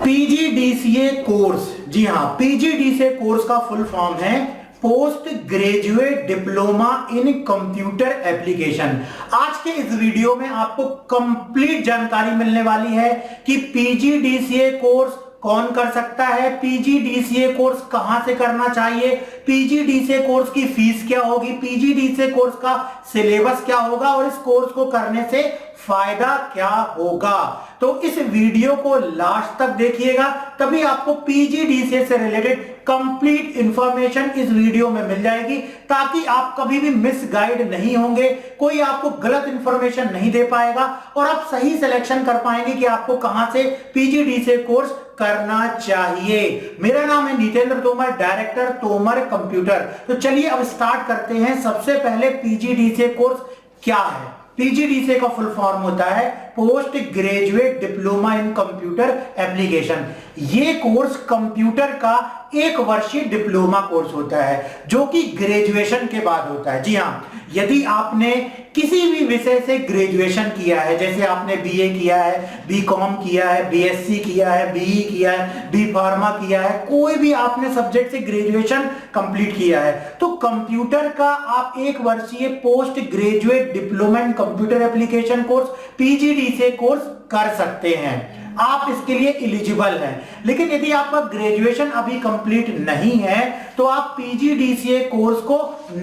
PGDCA course, जी हां, PGDCA course का full form है post graduate diploma in computer application. आज के इस वीडियो में आपको कंप्लीट जानकारी मिलने वाली है कि पीजीडीसीए कोर्स कौन कर सकता है, पीजीडीसीए कोर्स कहां से करना चाहिए, पीजीडीसीए कोर्स की फीस क्या होगी, पीजीडीसीए कोर्स का सिलेबस क्या होगा और इस कोर्स को करने से फायदा क्या होगा। तो इस वीडियो को लास्ट तक देखिएगा, तभी आपको पीजीडीसीए से रिलेटेड कंप्लीट इंफॉर्मेशन इस वीडियो में मिल जाएगी, ताकि आप कभी भी मिसगाइड नहीं होंगे, कोई आपको गलत इंफॉर्मेशन नहीं दे पाएगा और आप सही सिलेक्शन कर पाएंगे कि आपको कहां से पीजीडीसीए कोर्स करना चाहिए। मेरा नाम है नितेंद्र तोमर, डायरेक्टर तोमर कंप्यूटर। तो चलिए अब स्टार्ट करते हैं। सबसे पहले पीजीडीसीए कोर्स क्या है। पीजीडीसीए का फुल फॉर्म होता है post graduate diploma in computer application. ये कोर्स कंप्यूटर का 1 वर्षीय डिप्लोमा कोर्स होता है जो कि ग्रेजुएशन के बाद होता है। जी हां, यदि आपने किसी भी विषय से ग्रेजुएशन किया है, जैसे आपने बीए किया है, बीकॉम किया है, बीएससी किया है, बीई किया है, बी फार्मा किया है, कोई भी आपने सब्जेक्ट से ग्रेजुएशन कंप्लीट किया है, तो कंप्यूटर का आप 1 वर्षीय post graduate diploma in computer application course PGDCA course कर सकते हैं। आप इसके लिए एलिजिबल हैं। लेकिन यदि आपका ग्रेजुएशन अभी कंप्लीट नहीं है तो आप पीजीडीसीए कोर्स को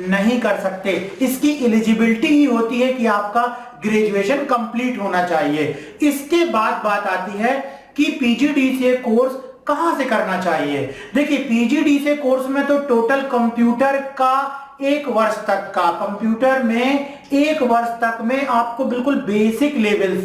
नहीं कर सकते। इसकी एलिजिबिलिटी ही होती है कि आपका ग्रेजुएशन कंप्लीट होना चाहिए। इसके बाद बात आती है कि पीजीडीसीए कोर्स कहां से करना चाहिए। देखिए, पीजीडीसीए कोर्स में तो टोटल कंप्यूटर का 1 वर्ष तक का, कंप्यूटर में 1 वर्ष तक में आपको बिल्कुल बेसिक लेवल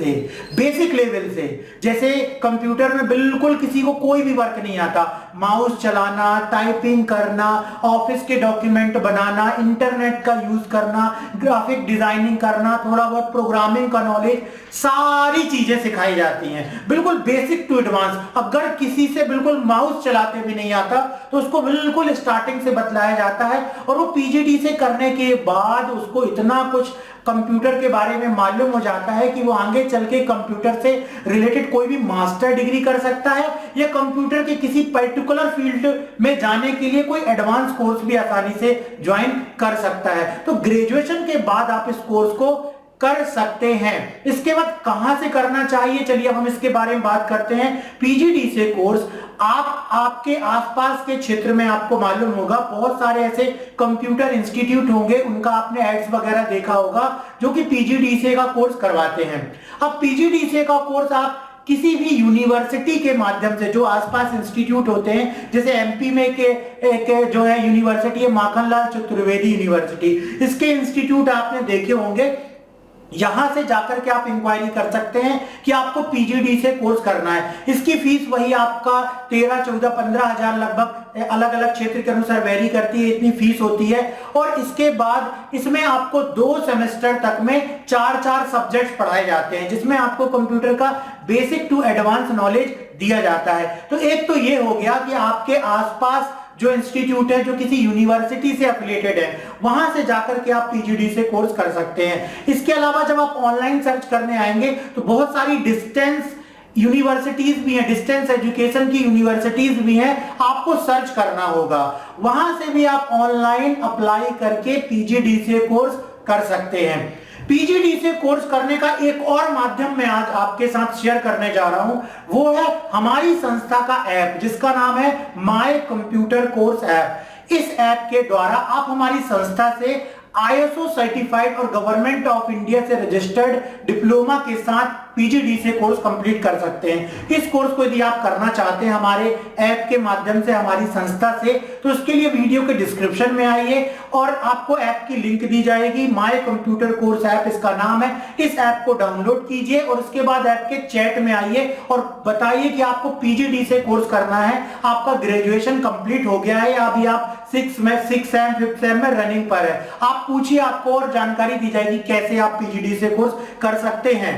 से, जैसे कंप्यूटर में बिल्कुल किसी को कोई भी वर्क नहीं आता, माउस चलाना, टाइपिंग करना, ऑफिस के डॉक्यूमेंट बनाना, इंटरनेट का यूज करना, ग्राफिक डिजाइनिंग करना, थोड़ा बहुत प्रोग्रामिंग का नॉलेज, सारी चीजें सिखाई जाती हैं, बिल्कुल बेसिक टू एडवांस। अगर किसी से बिल्कुल माउस चलाते भी नहीं आता तो उसको बिल्कुल स्टार्टिंग से बतलाया जाता है और वो पीजीडीसीए करने के बाद उसको इतना कुछ कंप्यूटर के बारे में मालूम हो जाता है कि वो आगे चल के कंप्यूटर से रिलेटेड कोई भी मास्टर डिग्री कर सकता है या कंप्यूटर के किसी पर्टिकुलर फील्ड में जाने के लिए कोई एडवांस कोर्स भी आसानी से ज्वाइन कर सकता है। तो ग्रेजुएशन के बाद आप इस कोर्स को कर सकते हैं। इसके बाद कहां से करना चाहिए, चलिए अब हम इसके बारे में बात करते हैं। पीजीडीसीए कोर्स आपके आसपास के क्षेत्र में आपको मालूम होगा बहुत सारे ऐसे कंप्यूटर इंस्टीट्यूट होंगे, उनका आपने एड्स वगैरह देखा होगा जो कि पीजीडीसीए का कोर्स करवाते हैं। अब पीजीडीसीए का कोर्स आप किसी भी यूनिवर्सिटी के माध्यम से, जो आसपास इंस्टीट्यूट होते हैं, जैसे एमपी में के जो है यूनिवर्सिटी है माखनलाल चतुर्वेदी यूनिवर्सिटी, इसके इंस्टीट्यूट आपने देखे होंगे। यहां से जाकर के आप इंक्वायरी कर सकते हैं कि आपको पीजीडीसीए कोर्स करना है। इसकी फीस वही आपका 13, 14, 15 हजार लगभग अलग अलग क्षेत्र के अनुसार वेरी करती है, इतनी फीस होती है। और इसके बाद इसमें आपको 2 सेमेस्टर तक में 4 सब्जेक्ट्स पढ़ाए जाते हैं, जिसमें आपको कंप्यूटर का बेसिक टू एडवांस नॉलेज दिया जाता है। तो एक तो ये हो गया कि आपके आसपास जो इंस्टीट्यूट है, जो किसी यूनिवर्सिटी से एफिलिएटेड है, वहां से जाकर के आप पीजीडीसीए कोर्स कर सकते हैं। इसके अलावा जब आप ऑनलाइन सर्च करने आएंगे तो बहुत सारी डिस्टेंस यूनिवर्सिटीज भी हैं, डिस्टेंस एजुकेशन की यूनिवर्सिटीज भी हैं, आपको सर्च करना होगा। वहां से भी आप ऑनलाइन अप्लाई करके पीजीडीसीए कोर्स कर सकते हैं। पीजीडीसीए कोर्स करने का एक और माध्यम मैं आज आपके साथ शेयर करने जा रहा हूं, वो है हमारी संस्था का ऐप, जिसका नाम है माय कंप्यूटर कोर्स ऐप। इस ऐप के द्वारा आप हमारी संस्था से आईएसओ सर्टिफाइड और गवर्नमेंट ऑफ इंडिया से रजिस्टर्ड डिप्लोमा के साथ पीजीडीसीए कोर्स कंप्लीट कर सकते हैं। इस कोर्स को यदि आप करना चाहते हैं हमारे ऐप के माध्यम से, हमारी संस्था से, तो उसके लिए वीडियो के डिस्क्रिप्शन में आइए और आपको ऐप की लिंक दी जाएगी। माय कंप्यूटर कोर्स ऐप इसका नाम है। इस ऐप को डाउनलोड कीजिए और उसके बाद ऐप के चैट में आइए और बताइए कि आपको पीजीडीसीए कोर्स करना है, आपका ग्रेजुएशन कंप्लीट हो गया है या अभी आप 6 सेम 5th सेम में रनिंग पर है। आप पूछिए, आपको और जानकारी दी जाएगी कैसे आप पीजीडीसीए कोर्स कर सकते हैं।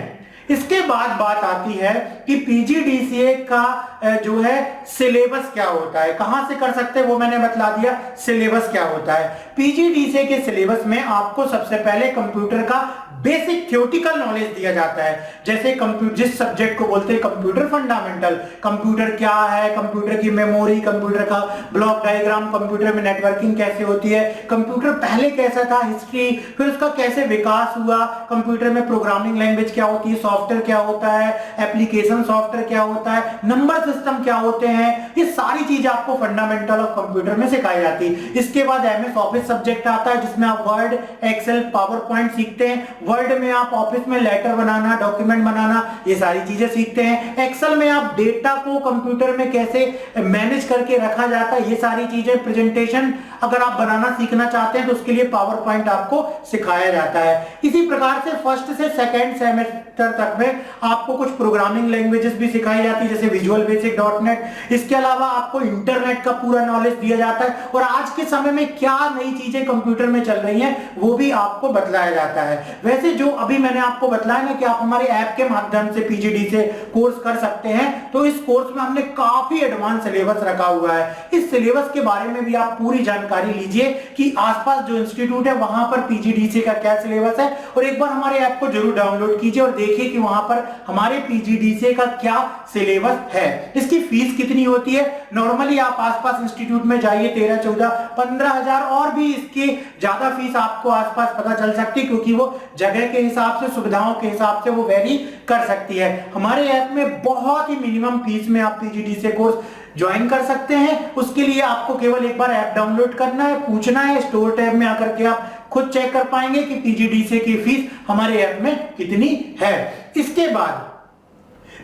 इसके बाद बात आती है कि पीजीडीसीए का जो है सिलेबस क्या होता है, कहां से कर सकते हैं वो मैंने बता दिया। सिलेबस क्या होता है, पीजीडीसीए के सिलेबस में आपको सबसे पहले कंप्यूटर का बेसिक थ्योरेटिकल नॉलेज दिया जाता है, जैसे कंप्यूटर, जिस सब्जेक्ट को बोलते हैं कंप्यूटर फंडामेंटल, कंप्यूटर क्या है, कंप्यूटर की मेमोरी, कंप्यूटर का ब्लॉक डायग्राम, कंप्यूटर में नेटवर्किंग कैसे होती है, कंप्यूटर पहले कैसा था, हिस्ट्री, फिर उसका कैसे विकास हुआ, कंप्यूटर में प्रोग्रामिंग लैंग्वेज क्या होती है, सॉफ्टवेयर क्या होता है, एप्लीकेशन सॉफ्टवेयर क्या होता है, नंबर सिस्टम क्या होते हैं, ये सारी चीजें आपको फंडामेंटल ऑफ कंप्यूटर में सिखाई जाती है। इसके बाद एमएस ऑफिस सब्जेक्ट आता है, जिसमें आप वर्ड, एक्सेल, पावर पॉइंट सीखते हैं। वर्ड में आप ऑफिस में लेटर बनाना, डॉक्यूमेंट बनाना, ये सारी चीजें सीखते हैं। एक्सेल में आप डेटा को कंप्यूटर में कैसे मैनेज करके रखा जाता है, ये सारी चीजें, प्रेजेंटेशन अगर आप बनाना सीखना चाहते हैं तो उसके लिए पावर पॉइंट आपको सिखाया जाता है। इसी प्रकार से फर्स्ट से सेकेंड सेमेस्टर तक में आपको कुछ प्रोग्रामिंग लैंग्वेजेस भी सिखाई जाती है, जैसे विजुअल बेसिक, .NET। इसके अलावा आपको इंटरनेट का पूरा नॉलेज दिया जाता है और आज के समय में क्या नई चीजें कंप्यूटर में चल रही हैं वो भी आपको बतलाया जाता है। वैसे जो अभी मैंने आपको बताया ना कि आप हमारे ऐप के माध्यम से पीजीडी से कोर्स कर सकते हैं, तो इस कोर्स में हमने काफी एडवांस सिलेबस रखा हुआ है। इस सिलेबस के बारे में भी आप पूरी जानकारी लीजिए कि आसपास जो इंस्टीट्यूट है वहां पर पीजीडीसी का क्या सिलेबस है, और एक बार हमारे ऐप को जरूर डाउनलोड कीजिए और देखिए कि वहां पर हमारे पीजीडीसी का क्या सिलेबस है। इसकी फीस कितनी होती है? नॉर्मली आप आसपास इंस्टीट्यूट में जाइए, 13, 14, 15,000 और भी इसकी ज्यादा फीस आपको आसपास पता चल सकती है, क्योंकि वो जगह के हिसाब से, सुविधाओं के हिसाब से वो वेरी कर सकती है। हमारे ऐप में बहुत ही मिनिमम फीस में आप पीजीडीसी कोर्स ज्वाइन कर सकते हैं। उसके लिए आपको केवल एक बार ऐप डाउनलोड करना है, पूछना है, स्टोर टैब में आकर के आप खुद चेक कर पाएंगे कि पीजीडीसी की फीस हमारे ऐप में कितनी है। इसके बाद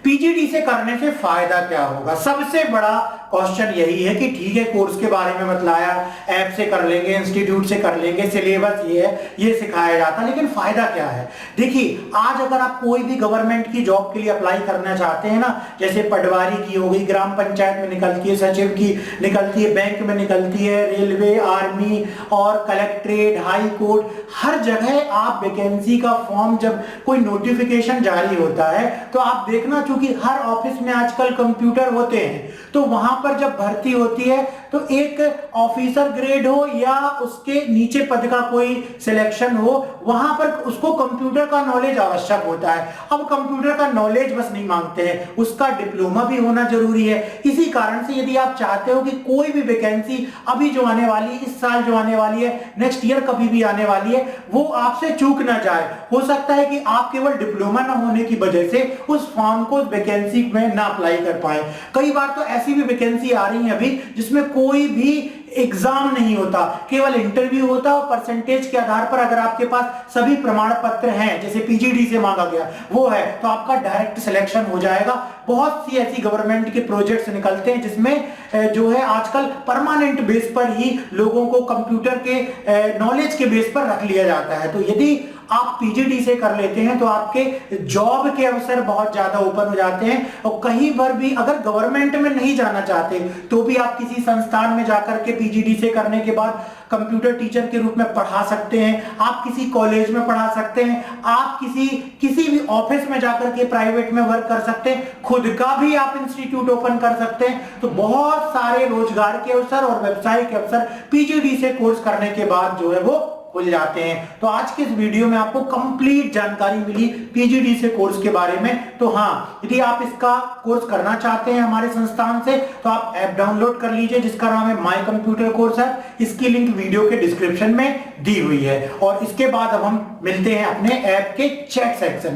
पीजीडीसी करने से फायदा क्या होगा? सबसे बड़ा क्वेश्चन यही है कि ठीक है, कोर्स के बारे में बतलाया, ऐप से कर लेंगे, इंस्टीट्यूट से कर लेंगे, सिलेबस ये है, ये सिखाया जाता है, लेकिन फायदा क्या है? देखिए, आज अगर आप कोई भी गवर्नमेंट की जॉब के लिए अप्लाई करना चाहते हैं ना, जैसे पटवारी की हो गई, ग्राम पंचायत में निकलती है, सचिव की निकलती है, बैंक में निकलती है, रेलवे, आर्मी और कलेक्ट्रेट, हाई कोर्ट, हर जगह आप वैकेंसी का फॉर्म, जब कोई नोटिफिकेशन जारी होता है तो आप देखना, चूंकि हर ऑफिस में आजकल कंप्यूटर होते हैं, तो वहां पर जब भर्ती होती है तो एक ऑफिसर ग्रेड हो या उसके नीचे पद का कोई सिलेक्शन हो, वहां पर उसको कंप्यूटर का नॉलेज आवश्यक होता है। अब कंप्यूटर का नॉलेज बस नहीं मांगते हैं, उसका डिप्लोमा भी होना जरूरी है। इसी कारण से यदि आप चाहते हो कि कोई भी वैकेंसी अभी जो आने वाली है, इस साल जो आने वाली है, नेक्स्ट ईयर कभी भी आने वाली है, वो आपसे चूक ना जाए। हो सकता है कि आप केवल डिप्लोमा ना होने की वजह से उस फॉर्म को वैकेंसी में ना अप्लाई कर पाए। कई बार तो ऐसी भी वैकेंसी आ रही है अभी जिसमें कोई भी एग्जाम नहीं होता, केवल इंटरव्यू होता है और परसेंटेज के आधार पर अगर आपके पास सभी प्रमाण पत्र हैं, जैसे पीजीडी से मांगा गया वो है, तो आपका डायरेक्ट सिलेक्शन हो जाएगा। बहुत सी ऐसी गवर्नमेंट के प्रोजेक्ट्स निकलते हैं जिसमें जो है आजकल परमानेंट बेस पर ही लोगों को कंप्यूटर के नॉलेज के बेस पर रख लिया जाता है। तो यदि आप पीजीडी से कर लेते हैं तो आपके जॉब के अवसर बहुत ज्यादा ओपन हो जाते हैं, और कहीं पर भी अगर गवर्नमेंट में नहीं जाना चाहते तो भी आप किसी संस्थान में जाकर के पीजीडी से करने के बाद कंप्यूटर टीचर के रूप में पढ़ा सकते हैं, आप किसी कॉलेज में पढ़ा सकते हैं, आप किसी भी ऑफिस में जाकर के प्राइवेट में वर्क कर सकते हैं, खुद का भी आप इंस्टीट्यूट ओपन कर सकते हैं। तो बहुत सारे रोजगार के अवसर और व्यवसाय के अवसर पीजीडी से कोर्स करने के बाद जो है वो खुल जाते हैं। तो आज के इस वीडियो में आपको कंप्लीट जानकारी मिली पीजीडी से कोर्स के बारे में। तो हाँ, यदि आप इसका कोर्स करना चाहते हैं हमारे संस्थान से तो आप ऐप डाउनलोड कर लीजिए, जिसका नाम है माय कंप्यूटर कोर्स ऐप। इसकी लिंक वीडियो के डिस्क्रिप्शन में दी हुई है। और इसके बाद अब हम मिलते हैं अपने ऐप के चैट सेक्शन में।